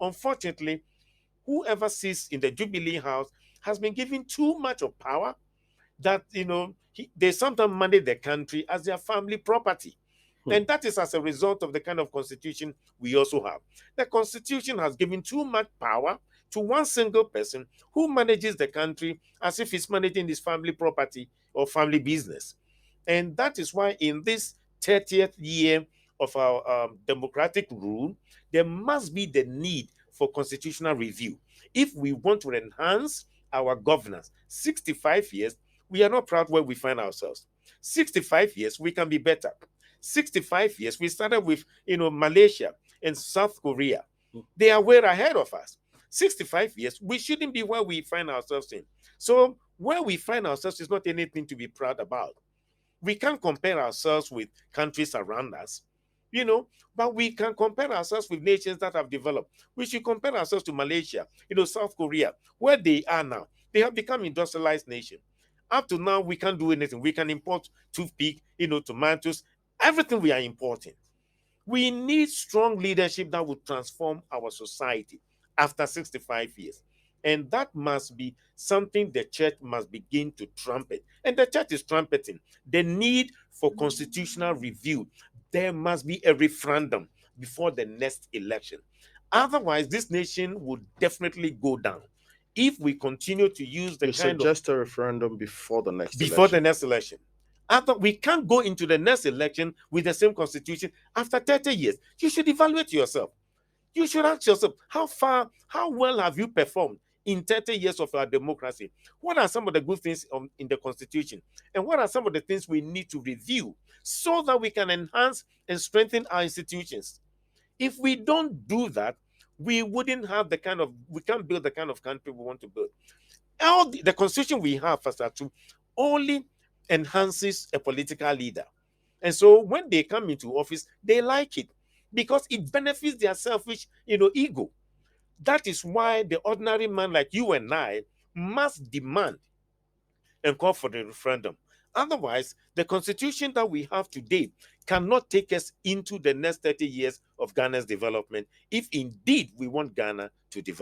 unfortunately, whoever sits in the Jubilee House has been given too much of power that, they sometimes manage the country as their family property. And that is as a result of the kind of constitution we also have. The constitution has given too much power to one single person who manages the country as if he's managing his family property or family business. And that is why in this 30th year of our democratic rule, there must be the need for constitutional review. If we want to enhance our governance, 65 years, we are not proud where we find ourselves. 65 years, we can be better. 65 years, we started with Malaysia and South Korea. They are way ahead of us. 65 years, we shouldn't be where we find ourselves in. So where we find ourselves is not anything to be proud about. We can't compare ourselves with countries around us, but we can compare ourselves with nations that have developed. We should compare ourselves to Malaysia, South Korea, where they are now. They have become industrialized nation. Up to now, we can't do anything. We can import toothpick, tomatoes, everything we are importing. We need strong leadership that will transform our society after 65 years. And that must be something the church must begin to trumpet. And the church is trumpeting the need for constitutional review. There must be a referendum before the next election. Otherwise, this nation will definitely go down if we continue to use the You kind of suggest a referendum before the next before the election. next election. After we can't go into the next election with the same constitution after 30 years. You should evaluate yourself. You should ask yourself, how well have you performed in 30 years of our democracy? What are some of the good things in the constitution? And what are some of the things we need to review so that we can enhance and strengthen our institutions? If we don't do that, we can't build the kind of country we want to build. All the constitution we have, first two, only enhances a political leader. And so when they come into office, they like it because it benefits their selfish, ego. That is why the ordinary man like you and I must demand and call for the referendum. Otherwise, the constitution that we have today cannot take us into the next 30 years of Ghana's development if indeed we want Ghana to develop.